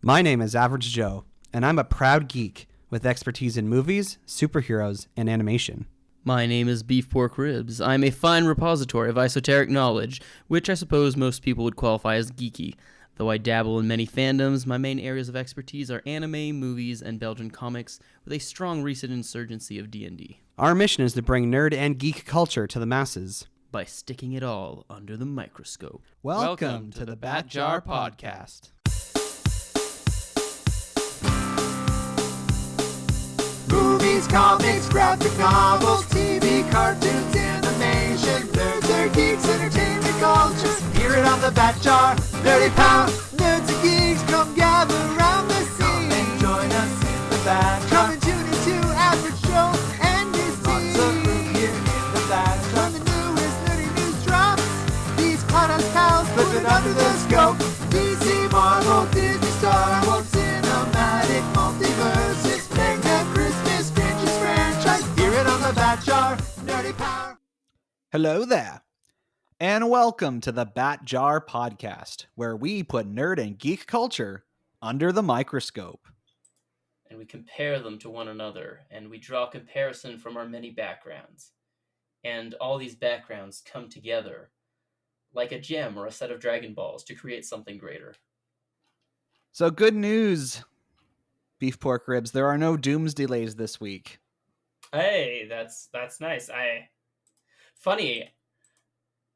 My name is Average Joe, and I'm a proud geek with expertise in movies, superheroes, and animation. My name is Beef Pork Ribs. I'm a fine repository of esoteric knowledge, which I suppose most people would qualify as geeky. Though I dabble in many fandoms, my main areas of expertise are anime, movies, and Belgian comics, with a strong recent insurgency of D&D. Our mission is to bring nerd and geek culture to the masses by sticking it all under the microscope. Welcome to the Bat Jar Podcast. Movies, comics, graphic novels, TV, cartoons, animation, nerds are geeks, entertainment culture. Hear it on the Bat Jar, Nerdy Power. Nerds and geeks, come gather around the scene. Come and join us in the Bat Jar. Come and tune into Average Joe and his team. Lots of room here in the Bat Jar. When the newest nerdy news drops, these podcast pals put it under the scope. DC, Marvel, Disney, Star Wars, cinematic multiverses. Bat Jar, Nerdy Power. Hello there, and welcome to the Bat Jar Podcast, where we put nerd and geek culture under the microscope. And we compare them to one another, and we draw comparison from our many backgrounds. And all these backgrounds come together like a gem or a set of Dragon Balls to create something greater. So good news, Beef Pork Ribs. There are no doomsday delays this week. Hey, that's nice. Funny,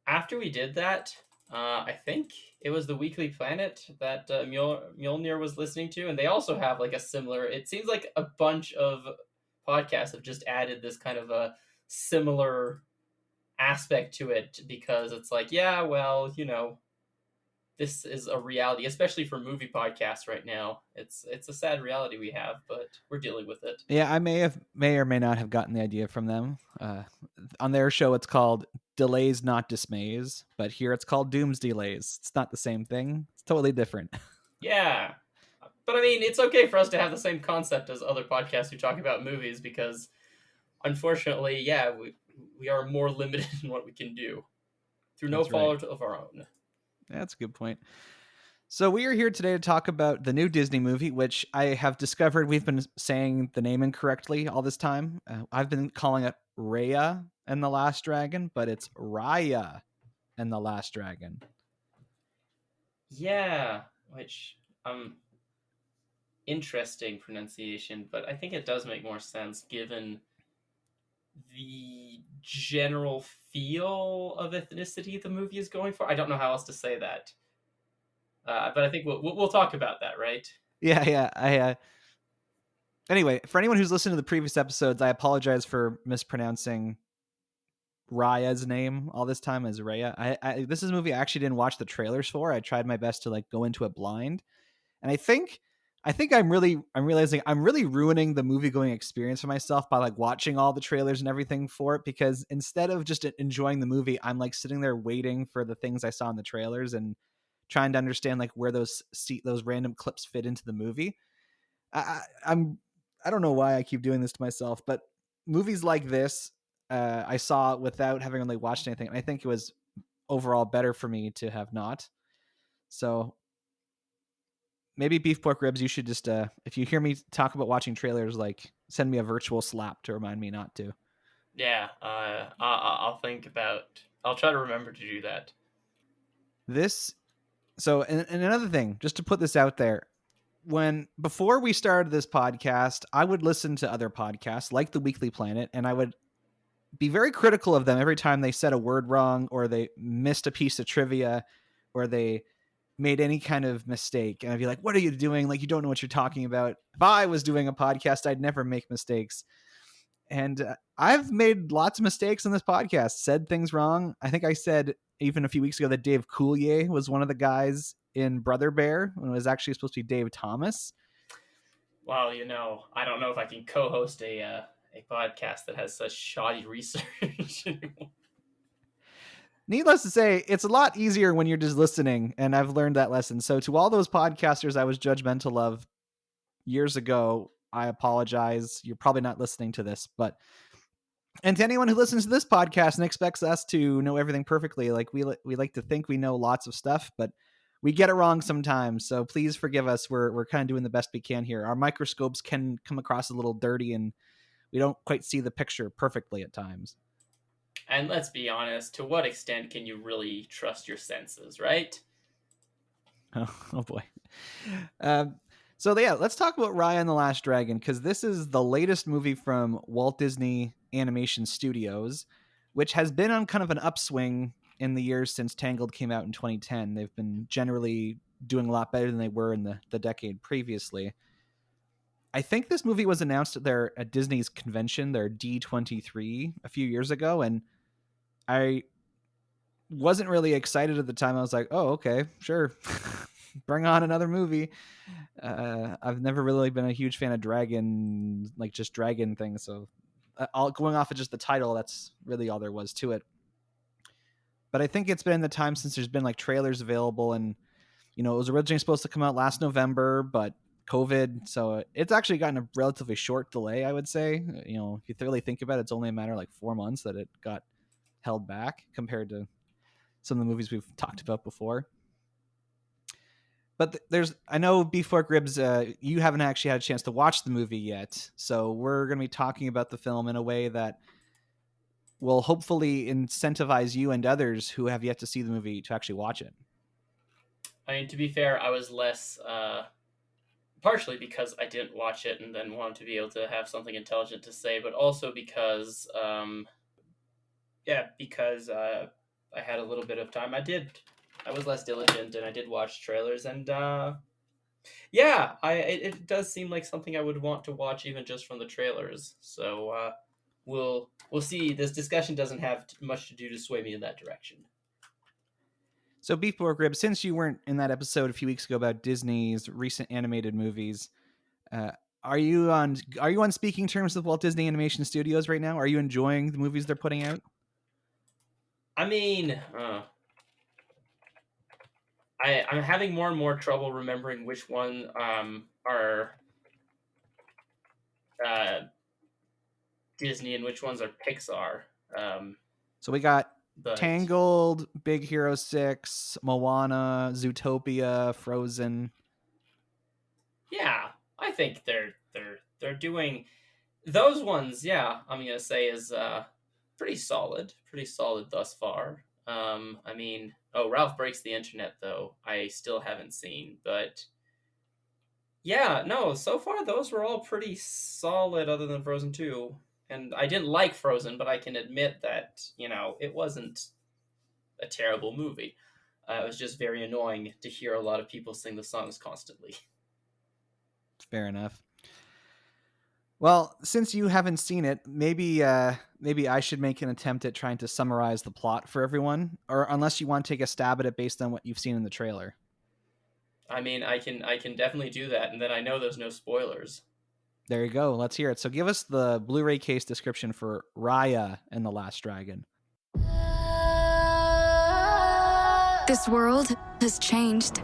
after we did that, I think it was the Weekly Planet that Mjolnir was listening to, and they also have like a similar, it seems like a bunch of podcasts have just added this kind of a similar aspect to it, because it's like, yeah, well, you know, this is a reality, especially for movie podcasts right now. It's a sad reality we have, but we're dealing with it. Yeah, I may or may not have gotten the idea from them. On their show, it's called Delays Not Dismays, but here it's called Doomsday Delays. It's not the same thing. It's totally different. Yeah, but I mean, it's okay for us to have the same concept as other podcasts who talk about movies, because unfortunately, yeah, we are more limited in what we can do through no fault of our own. That's a good point. So we are here today to talk about the new Disney movie, which I have discovered we've been saying the name incorrectly all this time. I've been calling it Raya and the Last Dragon, but it's Raya and the Last Dragon. Yeah, which interesting pronunciation, but I think it does make more sense given the general feel of ethnicity the movie is going for. I don't know how else to say that, but I think we'll talk about that, right? Yeah. Anyway, for anyone who's listened to the previous episodes, I apologize for mispronouncing Raya's name all this time as Raya. This is a movie I actually didn't watch the trailers for. I tried my best to like go into it blind, and I think I'm realizing I'm really ruining the movie going experience for myself by like watching all the trailers and everything for it, because instead of just enjoying the movie, I'm like sitting there waiting for the things I saw in the trailers and trying to understand like where those random clips fit into the movie. I don't know why I keep doing this to myself, but movies like this, I saw without having really watched anything. And I think it was overall better for me to have not. So maybe Beef Pork Ribs, you should just, if you hear me talk about watching trailers, like send me a virtual slap to remind me not to. Yeah, I'll try to remember to do that. And another thing, just to put this out there, before we started this podcast, I would listen to other podcasts like the Weekly Planet, and I would be very critical of them every time they said a word wrong, or they missed a piece of trivia, or they made any kind of mistake. And I'd be like, what are you doing? Like, you don't know what you're talking about. If I was doing a podcast, I'd never make mistakes. And I've made lots of mistakes on this podcast, said things wrong. I think I said even a few weeks ago that Dave Coulier was one of the guys in Brother Bear when it was actually supposed to be Dave Thomas. Well, you know, I don't know if I can co-host a podcast that has such shoddy research anymore. Needless to say, it's a lot easier when you're just listening, and I've learned that lesson. So to all those podcasters I was judgmental of years ago, I apologize. You're probably not listening to this, and to anyone who listens to this podcast and expects us to know everything perfectly, like we like to think we know lots of stuff, but we get it wrong sometimes, so please forgive us. We're kind of doing the best we can here. Our microscopes can come across a little dirty, and we don't quite see the picture perfectly at times. And let's be honest, to what extent can you really trust your senses, right? Oh boy. So yeah, let's talk about Raya and the Last Dragon, because this is the latest movie from Walt Disney Animation Studios, which has been on kind of an upswing in the years since Tangled came out in 2010. They've been generally doing a lot better than they were in the decade previously. I think this movie was announced at Disney's convention, their D23, a few years ago, and I wasn't really excited at the time. I was like, oh, okay, sure. Bring on another movie. I've never really been a huge fan of dragon things. So going off of just the title, that's really all there was to it. But I think it's been the time since there's been like trailers available, and it was originally supposed to come out last November, but COVID, so it's actually gotten a relatively short delay, I would say. If you really think about it, it's only a matter of like 4 months that it got held back compared to some of the movies we've talked about before. But I know Beef Pork Ribs, you haven't actually had a chance to watch the movie yet, so we're going to be talking about the film in a way that will hopefully incentivize you and others who have yet to see the movie to actually watch it. I mean, to be fair, I was less, partially because I didn't watch it and then wanted to be able to have something intelligent to say, but also because, because I had a little bit of time. I was less diligent, and I did watch trailers, and it does seem like something I would want to watch even just from the trailers. So we'll see. This discussion doesn't have much to do to sway me in that direction. So Beef Pork Ribs, since you weren't in that episode a few weeks ago about Disney's recent animated movies, are you on speaking terms with Walt Disney Animation Studios right now? Are you enjoying the movies they're putting out? I mean, I'm having more and more trouble remembering which one are Disney and which ones are Pixar. So we got Tangled, Big Hero 6, Moana, Zootopia, Frozen. Yeah, I think they're doing those ones. Yeah, I'm gonna say is pretty solid thus far. I mean, Ralph Breaks the Internet, though, I still haven't seen, but yeah, no, so far those were all pretty solid other than Frozen 2. And I didn't like Frozen, but I can admit that, it wasn't a terrible movie. It was just very annoying to hear a lot of people sing the songs constantly. Fair enough. Well, since you haven't seen it, maybe I should make an attempt at trying to summarize the plot for everyone, or unless you want to take a stab at it based on what you've seen in the trailer. I mean, I can definitely do that, and then I know there's no spoilers. There you go. Let's hear it. So give us the Blu-ray case description for Raya and the Last Dragon. This world has changed.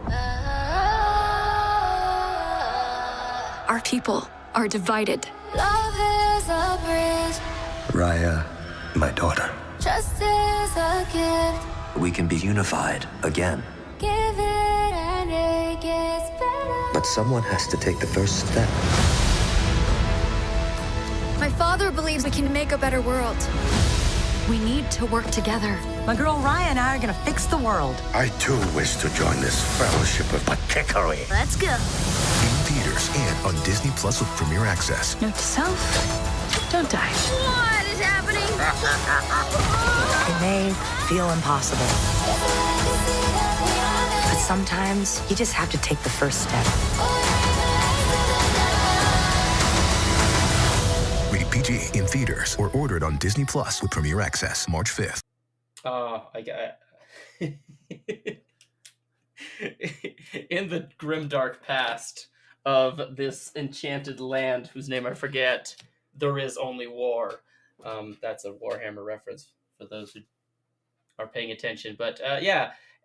Our people are divided. Love is a bridge. Raya, my daughter. Trust is a gift. We can be unified again. Give it and it gets better. But someone has to take the first step. My father believes we can make a better world. We need to work together. My girl Raya and I are gonna fix the world. I too wish to join this fellowship of Patickery. Let's go. In theaters and on Disney Plus with Premier Access. Note to self, don't die. What is happening? It may feel impossible, but sometimes you just have to take the first step. Rated PG in theaters or ordered on Disney Plus with Premier Access March 5th. I got in the grimdark past of this enchanted land whose name I forget, there is only war. That's a Warhammer reference for those who are paying attention. But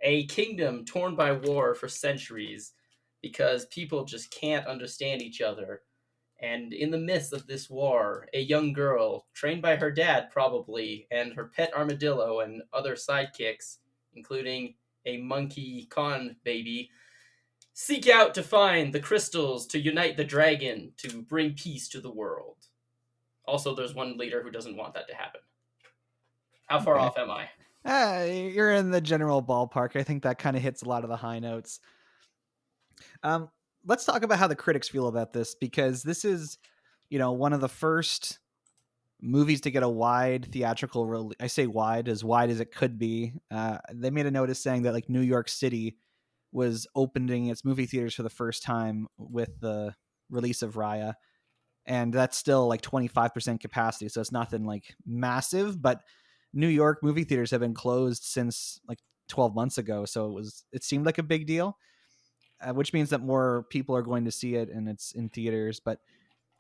a kingdom torn by war for centuries because people just can't understand each other. And in the midst of this war, a young girl, trained by her dad probably, and her pet armadillo and other sidekicks, including a monkey con baby, seek out to find the crystals to unite the dragon to bring peace to the world. Also, there's one leader who doesn't want that to happen. How far off am I? You're in the general ballpark. I think that kind of hits a lot of the high notes. Let's talk about how the critics feel about this, because this is, one of the first movies to get a wide theatrical release. I say wide as it could be. They made a notice saying that like New York City was opening its movie theaters for the first time with the release of Raya. And that's still like 25% capacity. So it's nothing like massive, but New York movie theaters have been closed since like 12 months ago. So it seemed like a big deal, which means that more people are going to see it and it's in theaters, but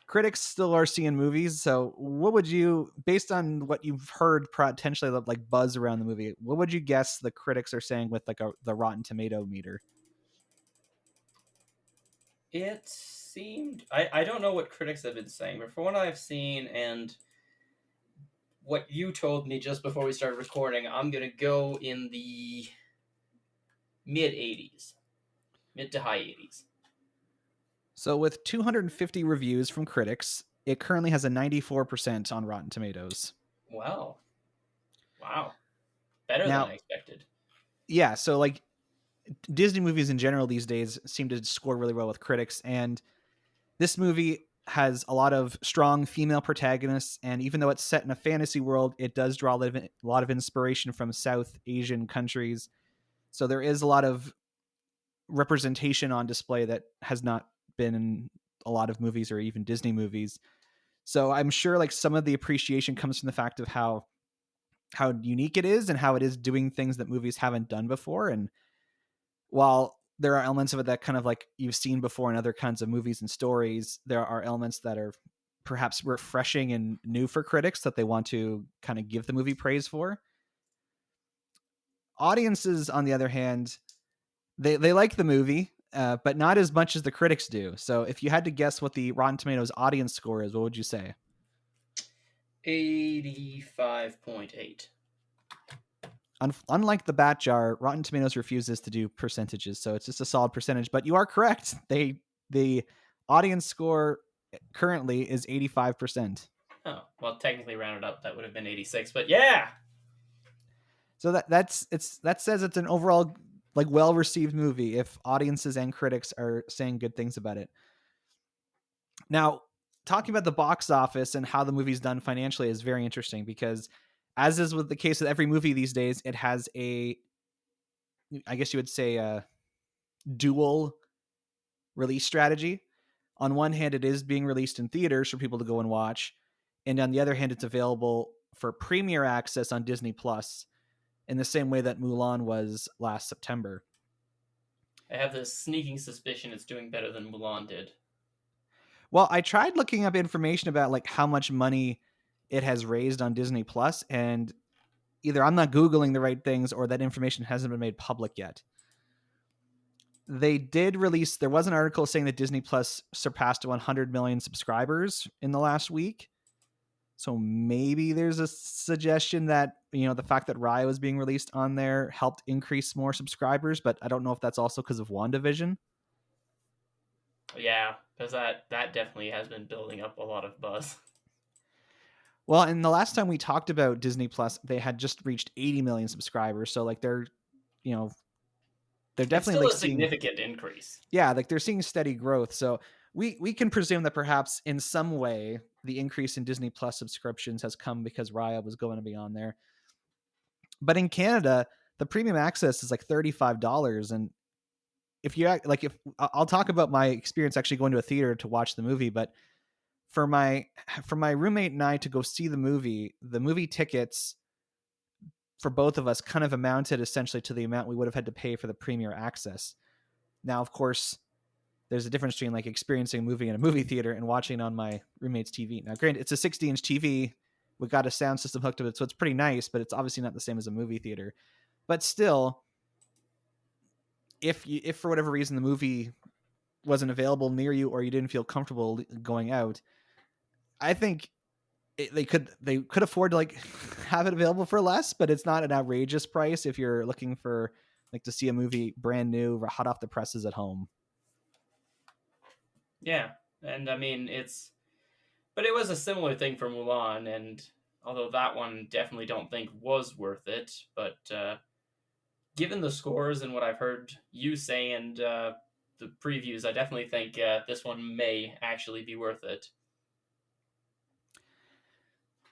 critics still are seeing movies. So what would you, based on what you've heard potentially like buzz around the movie, what would you guess the critics are saying with like the Rotten Tomato meter? It seemed... I don't know what critics have been saying, but from what I've seen and what you told me just before we started recording, I'm going to go in the mid-80s. Mid to high 80s. So with 250 reviews from critics, it currently has a 94% on Rotten Tomatoes. Wow. Better than I expected. Yeah, so like Disney movies in general these days seem to score really well with critics, and this movie has a lot of strong female protagonists, and even though it's set in a fantasy world, it does draw a lot of inspiration from South Asian countries. So there is a lot of representation on display that has not been in a lot of movies or even Disney movies. So I'm sure like some of the appreciation comes from the fact of how unique it is and how it is doing things that movies haven't done before. And while there are elements of it that kind of like you've seen before in other kinds of movies and stories, there are elements that are perhaps refreshing and new for critics that they want to kind of give the movie praise for. Audiences, on the other hand, they like the movie, but not as much as the critics do. So if you had to guess what the Rotten Tomatoes audience score is, what would you say? 85.8. Unlike the Bat Jar, Rotten Tomatoes refuses to do percentages, so it's just a solid percentage. But you are correct. The audience score currently is 85%. Oh, well, technically rounded up, that would have been 86, but yeah. So that says it's an overall like well-received movie if audiences and critics are saying good things about it. Now, talking about the box office and how the movie's done financially is very interesting, because as is with the case with every movie these days, it has I guess you would say a dual release strategy. On one hand, it is being released in theaters for people to go and watch. And on the other hand, it's available for premiere access on Disney Plus in the same way that Mulan was last September. I have this sneaking suspicion it's doing better than Mulan did. Well, I tried looking up information about like how much money it has raised on Disney Plus, and either I'm not Googling the right things or that information hasn't been made public yet. They did release, there was an article saying that Disney Plus surpassed 100 million subscribers in the last week. So maybe there's a suggestion that, the fact that Raya was being released on there helped increase more subscribers, but I don't know if that's also because of WandaVision. Yeah, because that definitely has been building up a lot of buzz. Well, and the last time we talked about Disney Plus, they had just reached 80 million subscribers. So like they're definitely it's still like a significant increase. Yeah, like they're seeing steady growth. So we can presume that perhaps in some way the increase in Disney Plus subscriptions has come because Raya was going to be on there. But in Canada, the premium access is like $35, and if I'll talk about my experience actually going to a theater to watch the movie, but for my roommate and I to go see the movie tickets for both of us kind of amounted essentially to the amount we would have had to pay for the premiere access. Now, of course, there's a difference between like experiencing a movie in a movie theater and watching on my roommate's TV. Now, granted, it's a 60-inch TV. We got a sound system hooked to it, so it's pretty nice, but it's obviously not the same as a movie theater. But still, if for whatever reason the movie wasn't available near you or you didn't feel comfortable going out, I think they could afford to like have it available for less, but it's not an outrageous price if you're looking for like to see a movie brand new, hot off the presses at home. Yeah, and I mean but it was a similar thing for Mulan, and although that one definitely don't think was worth it, but given the scores and what I've heard you say and the previews, I definitely think this one may actually be worth it.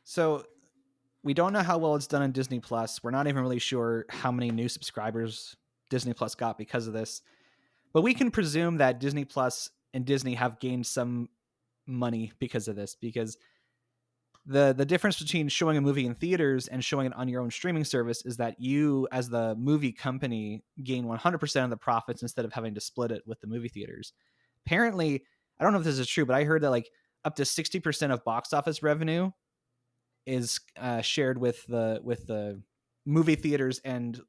So we don't know how well it's done on Disney Plus. We're not even really sure how many new subscribers Disney Plus got because of this. But we can presume that Disney Plus and Disney have gained some money because of this, because the difference between showing a movie in theaters and showing it on your own streaming service is that you, as the movie company, gain 100% of the profits instead of having to split it with the movie theaters. Apparently, I don't know if this is true, but I heard that like up to 60% of box office revenue is shared with the movie theaters and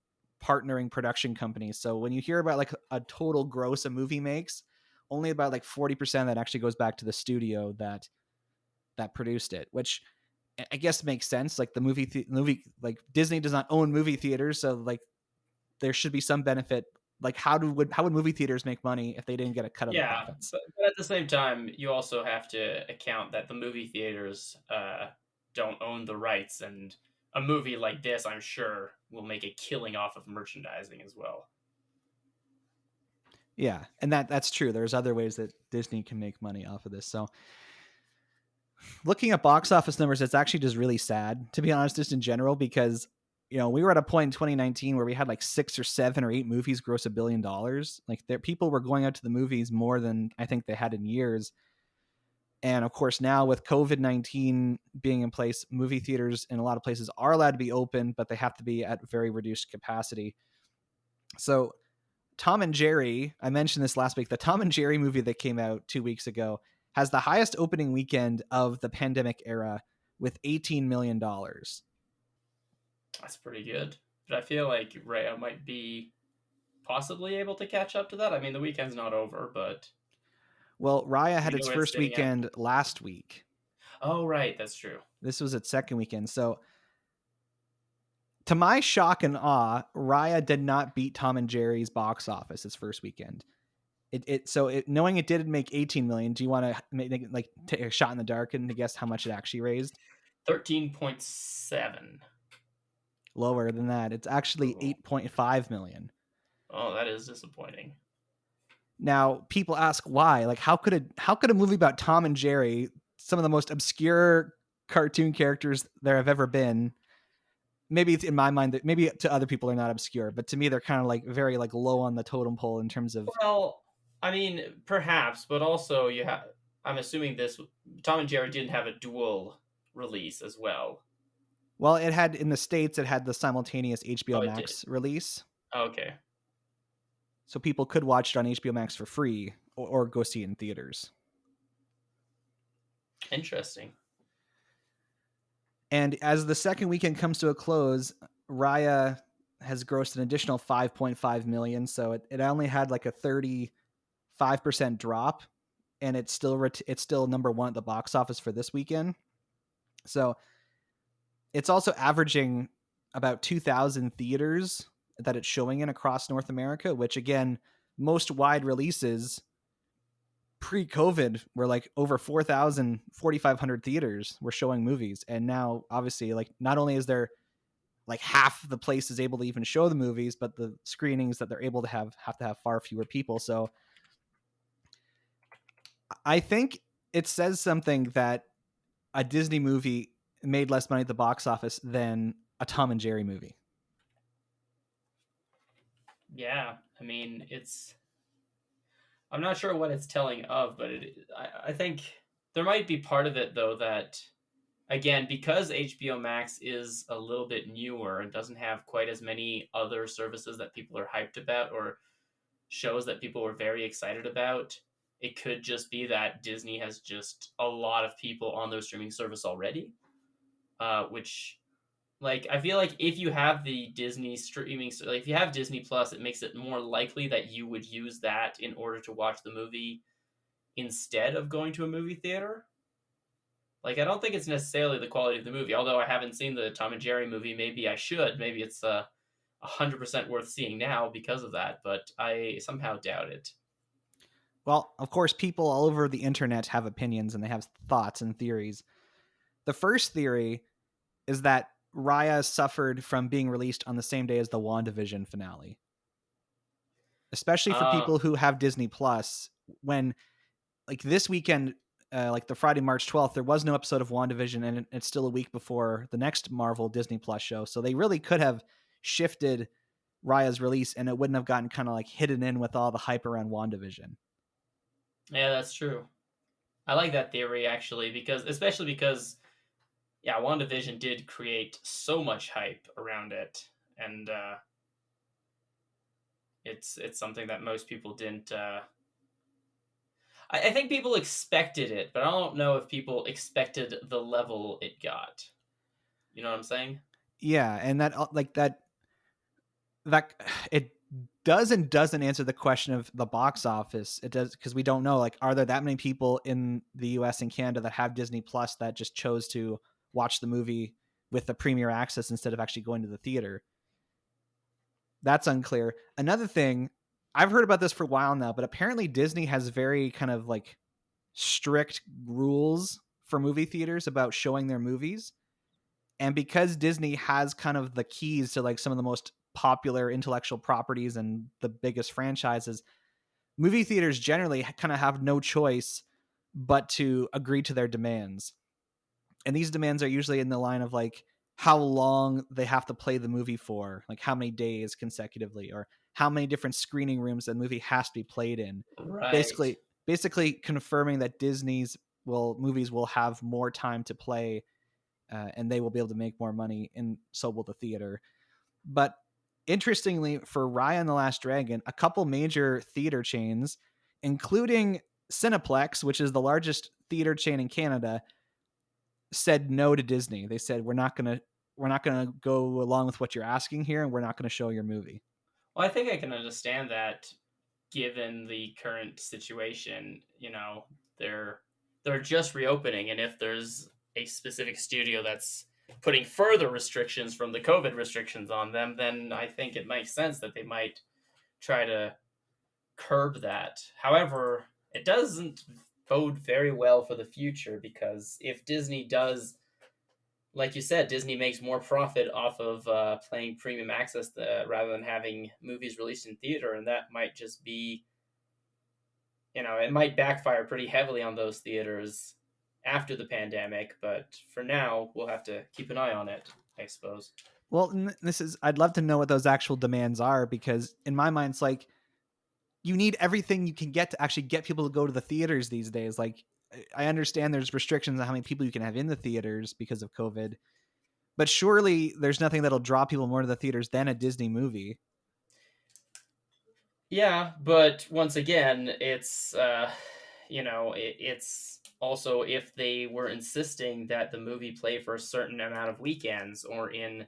partnering production companies. So when you hear about like a total gross a movie makes, only about like 40% of that actually goes back to the studio that produced it, which I guess makes sense. Like the movie, like Disney does not own movie theaters, so like there should be some benefit. Like how would movie theaters make money if they didn't get a cut of the Yeah, profits? but at the same time, you also have to account that the movie theaters don't own the rights, and a movie like this, I'm sure, will make a killing off of merchandising as well. Yeah, and that's true. There's other ways that Disney can make money off of this. So looking at box office numbers, it's actually just really sad, to be honest, just in general, because we were at a point in 2019 where we had like 6 or 7 or 8 movies gross $1 billion. Like people were going out to the movies more than I think they had in years. And of course, now with COVID-19 being in place, movie theaters in a lot of places are allowed to be open, but they have to be at very reduced capacity. So Tom and Jerry, I mentioned this last week, the Tom and Jerry movie that came out 2 weeks ago has the highest opening weekend of the pandemic era with $18 million. That's pretty good. But I feel like Raya might be possibly able to catch up to that. I mean, the weekend's not over, but... Well, Raya had you its know it's first sitting at. weekend last week. Oh, right. That's true. This was its second weekend. So to my shock and awe, Raya did not beat Tom and Jerry's box office its first weekend. Knowing it did make 18 million, do you want to take a shot in the dark and to guess how much it actually raised? 13.7. Lower than that. It's actually Ooh. 8.5 million. Oh, that is disappointing. Now, people ask why. Like, how could a movie about Tom and Jerry, some of the most obscure cartoon characters there have ever been, maybe it's in my mind that maybe to other people they're not obscure, but to me they're kind of like very like low on the totem pole in terms of. Well, I mean, perhaps, but also I'm assuming this Tom and Jerry didn't have a dual release as well. Well, it had in the States, it had the simultaneous HBO Oh, Max release. Okay. So people could watch it on HBO Max for free or go see it in theaters. Interesting. And as the second weekend comes to a close, Raya has grossed an additional 5.5 million. So it only had like a 35% drop, and it's still number one at the box office for this weekend. So it's also averaging about 2,000 theaters that it's showing in across North America, which again, most wide releases pre-COVID were like over 4,000, 4,500 theaters were showing movies. And now obviously like not only is there like half the place is able to even show the movies, but the screenings that they're able to have to have far fewer people. So I think it says something that a Disney movie made less money at the box office than a Tom and Jerry movie. Yeah, I mean, I'm not sure what it's telling of, but I think there might be part of it, though, that, again, because HBO Max is a little bit newer and doesn't have quite as many other services that people are hyped about or shows that people were very excited about, it could just be that Disney has just a lot of people on their streaming service already, which... Like, I feel like if you have the Disney streaming, like if you have Disney Plus, it makes it more likely that you would use that in order to watch the movie instead of going to a movie theater. Like, I don't think it's necessarily the quality of the movie, although I haven't seen the Tom and Jerry movie. Maybe I should. Maybe it's 100% worth seeing now because of that, but I somehow doubt it. Well, of course, people all over the internet have opinions and they have thoughts and theories. The first theory is that Raya suffered from being released on the same day as the WandaVision finale. Especially for Uh, people who have Disney Plus, when like this weekend, like the Friday, March 12th, there was no episode of WandaVision, and it's still a week before the next Marvel Disney Plus show. So they really could have shifted Raya's release, and it wouldn't have gotten kind of like hidden in with all the hype around WandaVision. yeah, that's true. I like that theory actually, especially because yeah, WandaVision did create so much hype around it, and it's something that most people didn't. I think people expected it, but I don't know if people expected the level it got. You know what I'm saying? Yeah, and that like that it does and doesn't answer the question of the box office. It does, because we don't know, like, are there that many people in the US and Canada that have Disney Plus that just chose to watch the movie with the premiere access instead of actually going to the theater? That's unclear. Another thing, I've heard about this for a while now, but apparently Disney has very kind of like strict rules for movie theaters about showing their movies. And because Disney has kind of the keys to like some of the most popular intellectual properties and the biggest franchises, movie theaters generally kind of have no choice but to agree to their demands. And these demands are usually in the line of like how long they have to play the movie for, like how many days consecutively, or how many different screening rooms the movie has to be played in. Right. Basically confirming that Disney's movies will have more time to play, and they will be able to make more money, and so will the theater. But interestingly, for Raya and the Last Dragon, a couple major theater chains, including Cineplex, which is the largest theater chain in Canada, said no to Disney. They said, we're not gonna go along with what you're asking here, and we're not gonna show your movie. Well, I think I can understand that given the current situation. You know, they're just reopening, and if there's a specific studio that's putting further restrictions from the COVID restrictions on them, then I think it makes sense that they might try to curb that. However, it doesn't bode very well for the future, because if Disney does, like you said, Disney makes more profit off of playing premium access rather than having movies released in theater, and that might just be, it might backfire pretty heavily on those theaters after the pandemic. But for now, we'll have to keep an eye on it, I suppose. Well, I'd love to know what those actual demands are, because in my mind, it's like, you need everything you can get to actually get people to go to the theaters these days. Like, I understand there's restrictions on how many people you can have in the theaters because of COVID, but surely there's nothing that'll draw people more to the theaters than a Disney movie. Yeah, but once again, it's also if they were insisting that the movie play for a certain amount of weekends, or in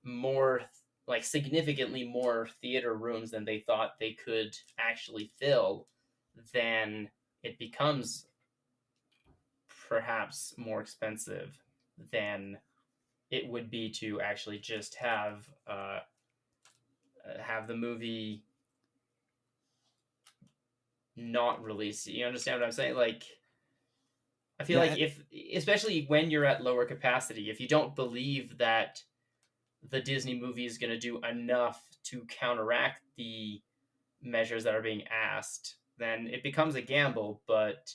more, like significantly more theater rooms than they thought they could actually fill, then it becomes perhaps more expensive than it would be to actually just have the movie not released. You understand what I'm saying? Like, I feel Yeah, like especially when you're at lower capacity, if you don't believe that the Disney movie is going to do enough to counteract the measures that are being asked, then it becomes a gamble. But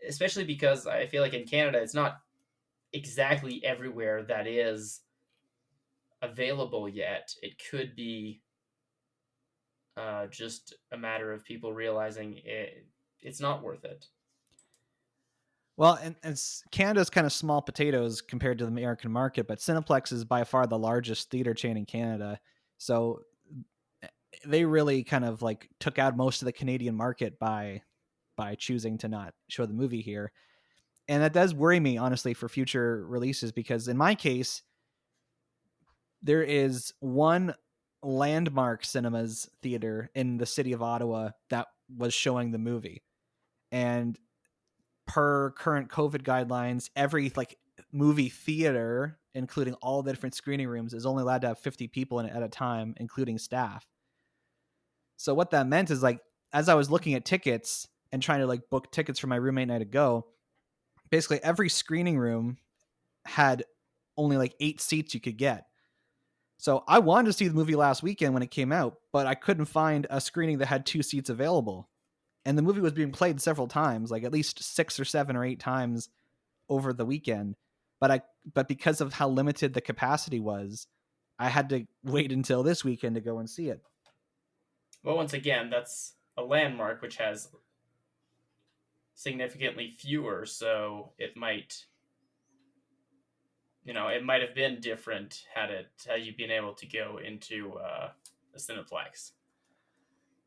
especially because I feel like in Canada, it's not exactly everywhere that is available yet. It could be just a matter of people realizing it's not worth it. well, and Canada's kind of small potatoes compared to the American market, but Cineplex is by far the largest theater chain in Canada. So they really kind of like took out most of the Canadian market by choosing to not show the movie here. And that does worry me, honestly, for future releases, because in my case, there is one landmark cinemas theater in the city of Ottawa that was showing the movie. And per current COVID guidelines, every like movie theater, including all the different screening rooms, is only allowed to have 50 people in it at a time, including staff. So what that meant is, like, as I was looking at tickets and trying to like book tickets for my roommate and I to go, basically every screening room had only like 8 seats you could get. So I wanted to see the movie last weekend when it came out, but I couldn't find a screening that had 2 seats available. And the movie was being played several times, like at least 6 or 7 or 8 times over the weekend. But because of how limited the capacity was, I had to wait until this weekend to go and see it. Well, once again, that's a landmark which has significantly fewer, so it might have been different had you been able to go into a Cineplex.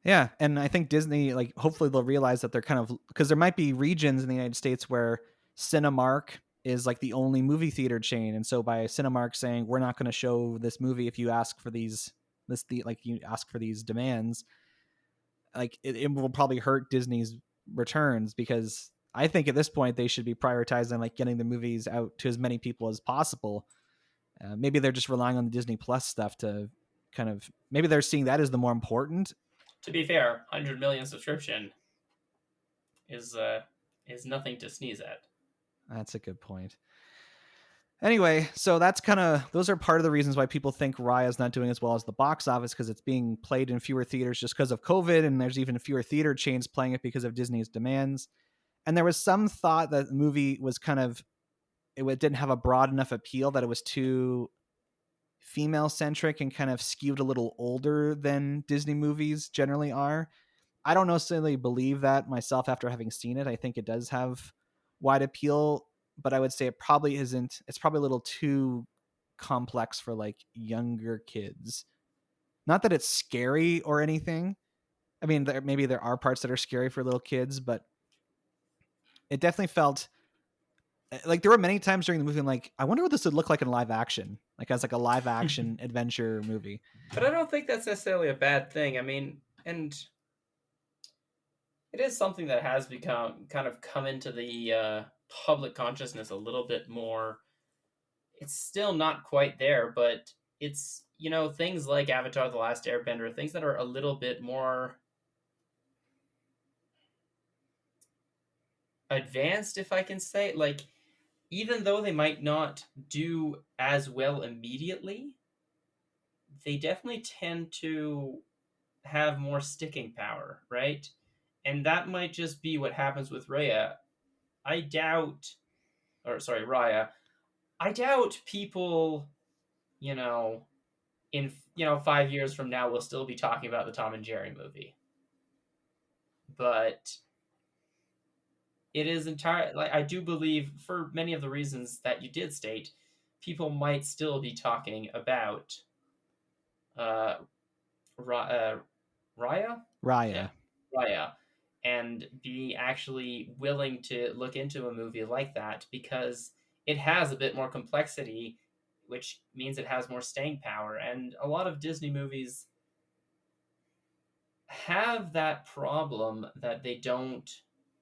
Yeah, and I think Disney, like, hopefully they'll realize that they're kind of, because there might be regions in the United States where Cinemark is like the only movie theater chain, and so by Cinemark saying we're not going to show this movie if you ask for these you ask for these demands, like it will probably hurt Disney's returns, because I think at this point they should be prioritizing like getting the movies out to as many people as possible. Maybe they're just relying on the Disney Plus stuff to kind of, maybe they're seeing that as the more important. To be fair, 100 million subscription is nothing to sneeze at. That's a good point. Anyway, so that's kind of, those are part of the reasons why people think Raya is not doing as well as the box office, because it's being played in fewer theaters just because of COVID, and there's even fewer theater chains playing it because of Disney's demands. And there was some thought that the movie was kind of, it didn't have a broad enough appeal, that it was too female centric and kind of skewed a little older than Disney movies generally are. I don't necessarily believe that myself after having seen it. I think it does have wide appeal, but I would say it probably isn't. It's probably a little too complex for like younger kids. Not that it's scary or anything. I mean, maybe there are parts that are scary for little kids, but it definitely felt like there were many times during the movie I'm like, I wonder what this would look like in live action, like as like a live action adventure movie. But I don't think that's necessarily a bad thing. I mean, and it is something that has become kind of come into the public consciousness a little bit more. It's still not quite there, but it's, things like Avatar: The Last Airbender, things that are a little bit more advanced, if I can say. Like, even though they might not do as well immediately, they definitely tend to have more sticking power, right? And that might just be what happens with Raya. Raya. I doubt people, in 5 years from now will still be talking about the Tom and Jerry movie. But it is entirely, like, I do believe, for many of the reasons that you did state, people might still be talking about Raya? Raya. Yeah, Raya. And be actually willing to look into a movie like that because it has a bit more complexity, which means it has more staying power. And a lot of Disney movies have that problem that they don't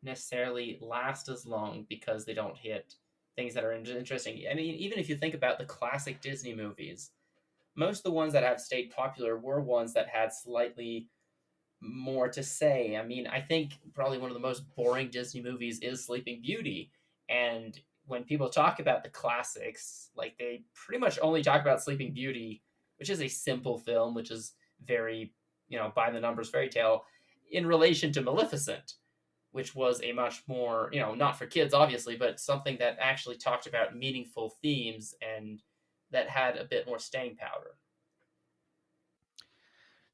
necessarily last as long because they don't hit things that are interesting. I mean, even if you think about the classic Disney movies, most of the ones that have stayed popular were ones that had slightly more to say. I mean, I think probably one of the most boring Disney movies is Sleeping Beauty. And when people talk about the classics, like, they pretty much only talk about Sleeping Beauty, which is a simple film, which is very, by the numbers fairy tale, in relation to Maleficent, which was a much more, not for kids, obviously, but something that actually talked about meaningful themes and that had a bit more staying power.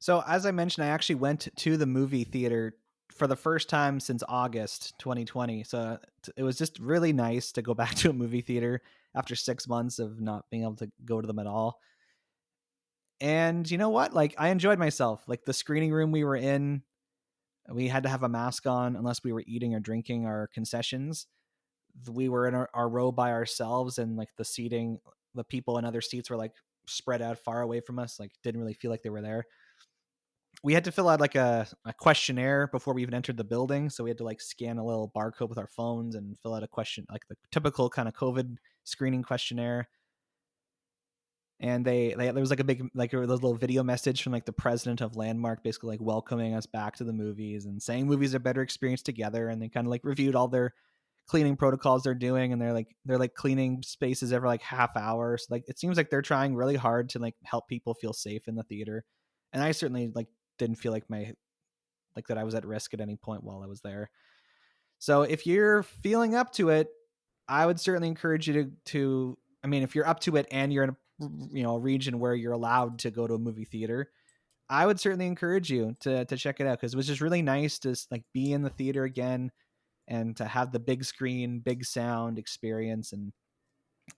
So as I mentioned, I actually went to the movie theater for the first time since August 2020. So it was just really nice to go back to a movie theater after 6 months of not being able to go to them at all. And you know what? Like, I enjoyed myself. Like, the screening room we were in, we had to have a mask on unless we were eating or drinking our concessions. We were in our row by ourselves, and like the seating, the people in other seats were like spread out far away from us. Like, didn't really feel like they were there. we had to fill out like a questionnaire before we even entered the building. So we had to like scan a little barcode with our phones and fill out a question, like the typical kind of COVID screening questionnaire. And there was like a big, like a little video message from like the president of Landmark, basically like welcoming us back to the movies and saying movies are better experience together. And they kind of like reviewed all their cleaning protocols they're doing, and they're like cleaning spaces every like half hour. So like it seems like they're trying really hard to like help people feel safe in the theater. And I certainly like didn't feel like that I was at risk at any point while I was there. So if you're feeling up to it, I would certainly encourage you to I mean, if you're up to it and you're in a region where you're allowed to go to a movie theater, I would certainly encourage you to check it out, because it was just really nice to like be in the theater again and to have the big screen, big sound experience. And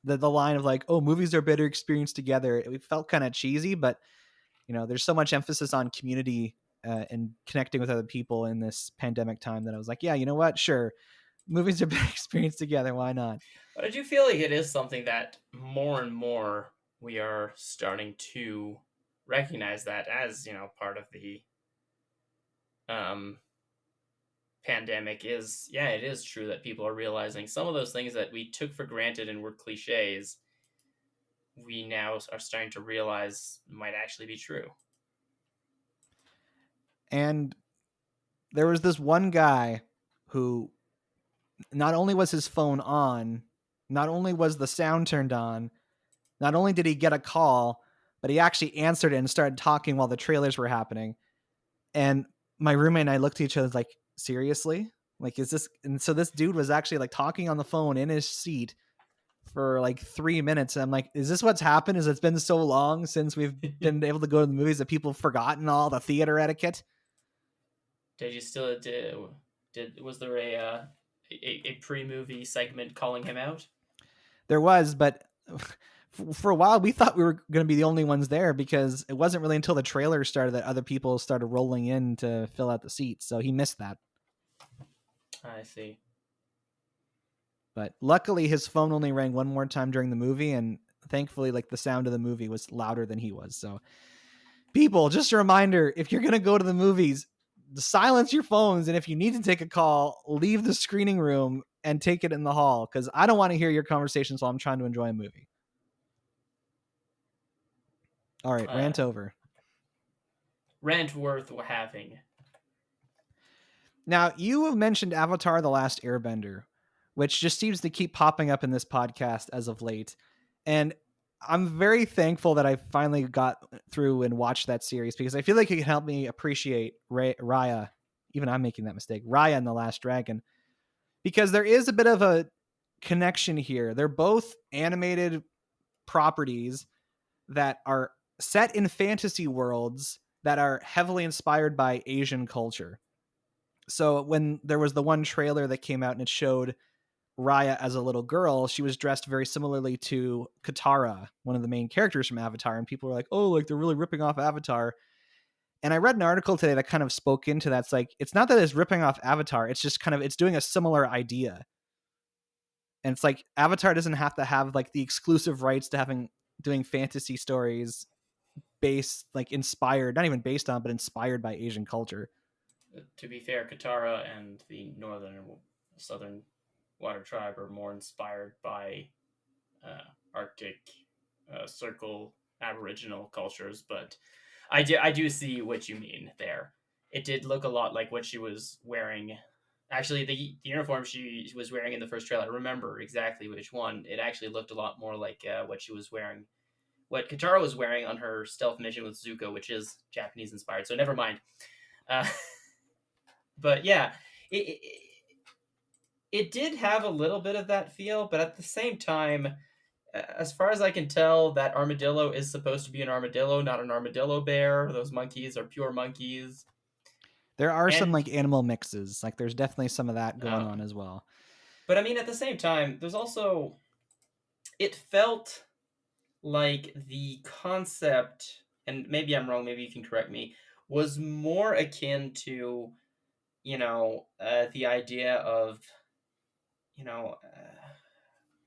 the line of like, oh, movies are better experience together, it felt kind of cheesy, but there's so much emphasis on community and connecting with other people in this pandemic time that I was like, yeah, you know what? Sure. Movies are better experience together. Why not? But I do feel like it is something that more and more we are starting to recognize that as, part of the pandemic is, it is true that people are realizing some of those things that we took for granted and were cliches, we now are starting to realize might actually be true. And there was this one guy who not only was his phone on, not only was the sound turned on, not only did he get a call, but he actually answered it and started talking while the trailers were happening. And my roommate and I looked at each other like, seriously? Like, is this? And so this dude was actually like talking on the phone in his seat for like 3 minutes. And I'm like, is this what's happened? Is it's been so long since we've been able to go to the movies that people have forgotten all the theater etiquette? Did you still was there a pre-movie segment calling him out? There was, but for a while we thought we were going to be the only ones there, because it wasn't really until the trailer started that other people started rolling in to fill out the seats. So he missed that. I see. But luckily his phone only rang one more time during the movie, and thankfully like the sound of the movie was louder than he was. So people, just a reminder, if you're going to go to the movies, silence your phones, and if you need to take a call, leave the screening room and take it in the hall, because I don't want to hear your conversations while I'm trying to enjoy a movie. All right, rant over. Rant worth having. Now, you have mentioned Avatar: The Last Airbender, which just seems to keep popping up in this podcast as of late. And I'm very thankful that I finally got through and watched that series, because I feel like it can help me appreciate Raya. Even I'm making that mistake. Raya and the Last Dragon. Because there is a bit of a connection here. They're both animated properties that are set in fantasy worlds that are heavily inspired by Asian culture. So when there was the one trailer that came out and it showed Raya as a little girl, she was dressed very similarly to Katara, one of the main characters from Avatar, and people were like, oh, like they're really ripping off Avatar. And I read an article today that kind of spoke into that. It's like, it's not that it's ripping off Avatar, it's just kind of, it's doing a similar idea. And it's like, Avatar doesn't have to have like the exclusive rights to doing fantasy stories based, like inspired, not even based on, but inspired by Asian culture. To be fair, Katara and the northern and southern water tribe are more inspired by Arctic Circle Aboriginal cultures, but I do see what you mean there. It did look a lot like what she was wearing. Actually, the uniform she was wearing in the first trailer, I remember exactly which one. It actually looked a lot more like what she was wearing, what Katara was wearing on her stealth mission with Zuko, which is Japanese inspired. So never mind. But yeah, it did have a little bit of that feel, but at the same time, as far as I can tell, that armadillo is supposed to be an armadillo, not an armadillo bear. Those monkeys are pure monkeys. There are some like animal mixes. Like there's definitely some of that going on as well. But I mean, at the same time, there's also, it felt like the concept, and maybe I'm wrong, maybe you can correct me, was more akin to, the idea of,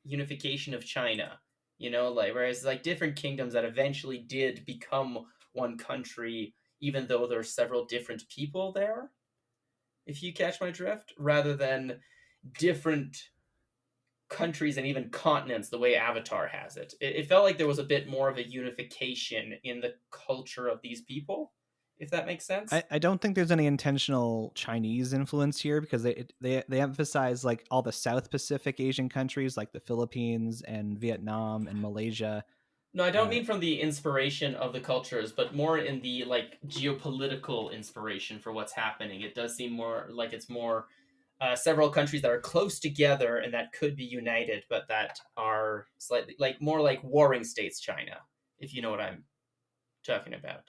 unification of China, like, whereas like different kingdoms that eventually did become one country, even though there's several different people there, if you catch my drift, rather than different countries and even continents the way Avatar has it. It felt like there was a bit more of a unification in the culture of these people, if that makes sense. I don't think there's any intentional Chinese influence here, because they emphasize like all the South Pacific Asian countries like the Philippines and Vietnam and Malaysia. No, I don't mean from the inspiration of the cultures, but more in the like geopolitical inspiration for what's happening. It does seem more like it's more several countries that are close together and that could be united, but that are slightly like more like warring states, China, if you know what I'm talking about.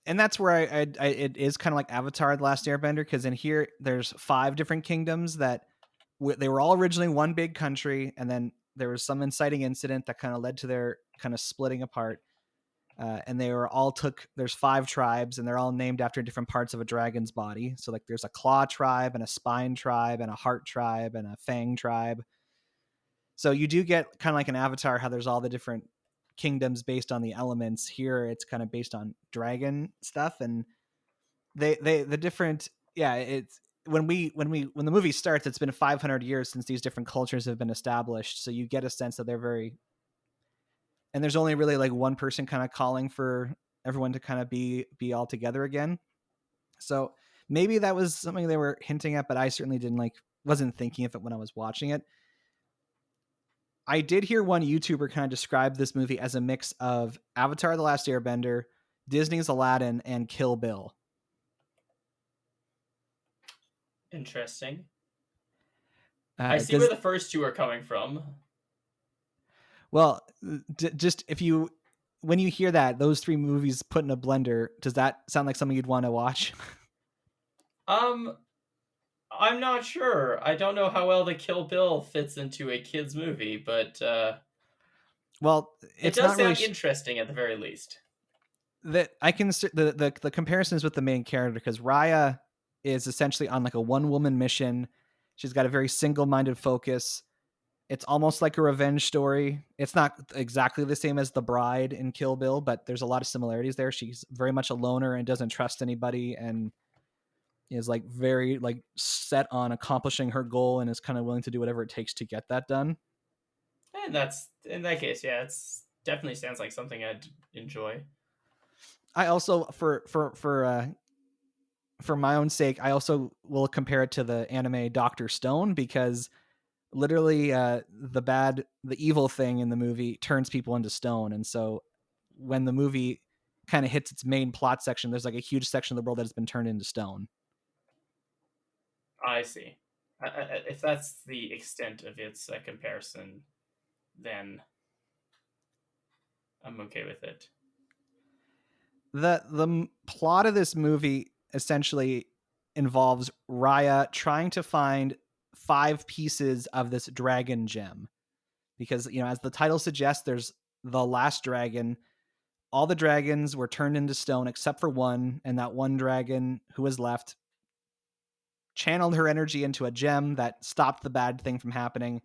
And that's where it is kind of like Avatar: The Last Airbender, because in here there's 5 different kingdoms that they were all originally one big country, and then there was some inciting incident that kind of led to their kind of splitting apart. And they were all there's 5 tribes, and they're all named after different parts of a dragon's body. So like there's a claw tribe and a spine tribe and a heart tribe and a fang tribe. So you do get kind of like an Avatar, how there's all the different kingdoms based on the elements. Here it's kind of based on dragon stuff, and the different, it's when the movie starts, it's been 500 years since these different cultures have been established, so you get a sense that they're very, and there's only really like one person kind of calling for everyone to kind of be all together again. So maybe that was something they were hinting at, but I certainly wasn't thinking of it when I was watching it. I did hear one YouTuber kind of describe this movie as a mix of Avatar: The Last Airbender, Disney's Aladdin, and Kill Bill. Interesting. I see where the first two are coming from. Well, just when you hear that, those 3 movies put in a blender, does that sound like something you'd want to watch? I'm not sure. I don't know how well the Kill Bill fits into a kid's movie, but well, it does sound interesting at the very least. That I can the comparisons with the main character, because Raya is essentially on like a one-woman mission. She's got a very single-minded focus. It's almost like a revenge story. It's not exactly the same as the bride in Kill Bill, but there's a lot of similarities there. She's very much a loner and doesn't trust anybody, and is like very like set on accomplishing her goal, and is kind of willing to do whatever it takes to get that done. And that's, in that case, yeah, it's definitely sounds like something I'd enjoy. I also, for my own sake, I also will compare it to the anime Dr. Stone, because literally the evil thing in the movie turns people into stone. And so when the movie kind of hits its main plot section, there's like a huge section of the world that has been turned into stone. I see. If that's the extent of its comparison, then I'm okay with it. The plot of this movie essentially involves Raya trying to find 5 pieces of this dragon gem, because, as the title suggests, there's the last dragon. All the dragons were turned into stone except for one, and that one dragon who was left channeled her energy into a gem that stopped the bad thing from happening.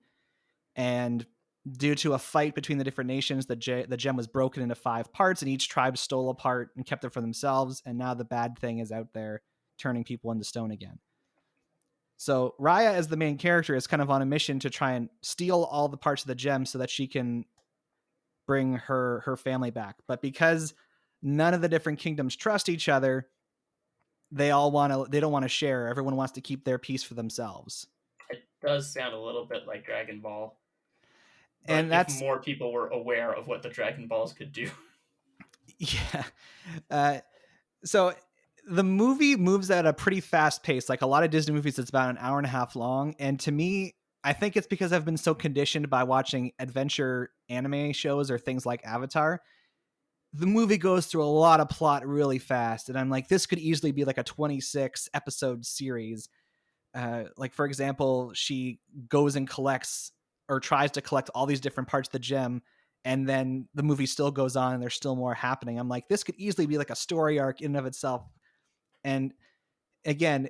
And due to a fight between the different nations, the gem was broken into 5 parts, and each tribe stole a part and kept it for themselves. And now the bad thing is out there turning people into stone again. So Raya, as the main character, is kind of on a mission to try and steal all the parts of the gem so that she can bring her family back. But because none of the different kingdoms trust each other, they don't want to share. Everyone wants to keep their piece for themselves. It does sound a little bit like Dragon Ball. But and that's if more people were aware of what the Dragon Balls could do. Yeah. So the movie moves at a pretty fast pace. Like a lot of Disney movies, it's about an hour and a half long. And to me, I think it's because I've been so conditioned by watching adventure anime shows or things like Avatar. The movie goes through a lot of plot really fast. And I'm like, this could easily be like a 26 episode series. Like, for example, she goes and collects or tries to collect all these different parts of the gem, and then the movie still goes on and there's still more happening. I'm like, this could easily be like a story arc in and of itself. And again,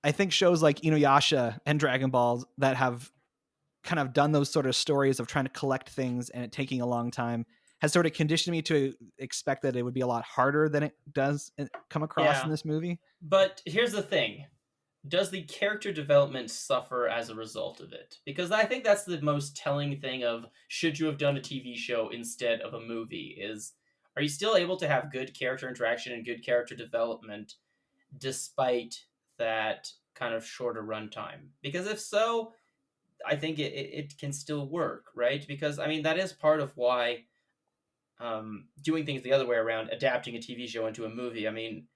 I think shows like Inuyasha and Dragon Ball that have kind of done those sort of stories of trying to collect things and it taking a long time, has sort of conditioned me to expect that it would be a lot harder than it does come across in Yeah. this movie. But here's the thing. Does the character development suffer as a result of it? Because I think that's the most telling thing of should you have done a TV show instead of a movie is, are you still able to have good character interaction and good character development despite that kind of shorter runtime? Because if so, I think it can still work, right? Because, I mean, that is part of why doing things the other way around, adapting a TV show into a movie, I mean,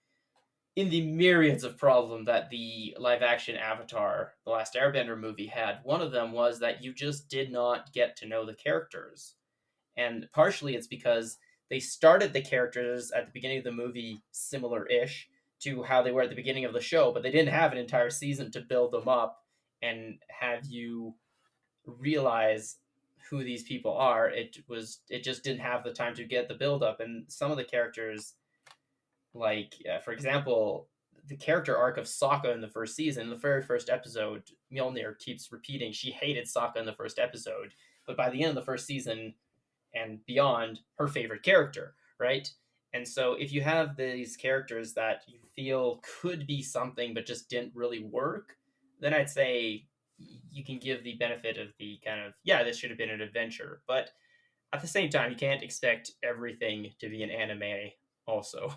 in the myriads of problems that the live action Avatar, The Last Airbender movie had, one of them was that you just did not get to know the characters. And partially it's because they started the characters at the beginning of the movie similar-ish to how they were at the beginning of the show, but they didn't have an entire season to build them up and have you realize who these people are. It just didn't have the time to get the build up, and some of the characters, like for example, the character arc of Sokka in the first season, the very first episode, Mjolnir keeps repeating she hated Sokka in the first episode, but by the end of the first season and beyond, her favorite character, right? And so if you have these characters that you feel could be something but just didn't really work, then I'd say you can give the benefit of the kind of, yeah, this should have been an adventure. But at the same time, you can't expect everything to be an anime also.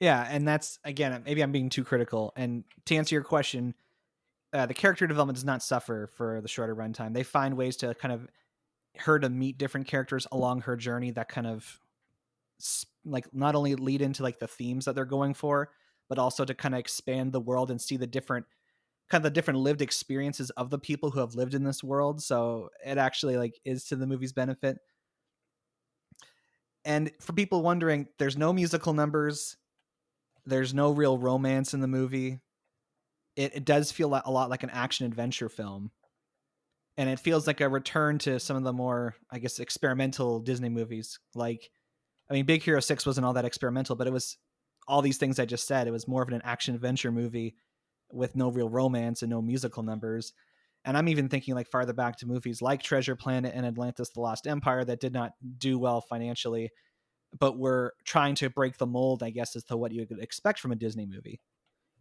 Yeah, and that's, again, maybe I'm being too critical. And to answer your question, the character development does not suffer for the shorter runtime. They find ways to kind of her to meet different characters along her journey that kind of like not only lead into like the themes that they're going for, but also to kind of expand the world and see the different lived experiences of the people who have lived in this world. So it actually like is to the movie's benefit. And for people wondering, there's no musical numbers. There's no real romance in the movie. It does feel a lot like an action adventure film. And it feels like a return to some of the more, I guess, experimental Disney movies. Like, I mean, Big Hero 6 wasn't all that experimental, but it was all these things I just said. It was more of an action adventure movie with no real romance and no musical numbers. And I'm even thinking like farther back to movies like Treasure Planet and Atlantis: The Lost Empire that did not do well financially, but were trying to break the mold, I guess, as to what you could expect from a Disney movie.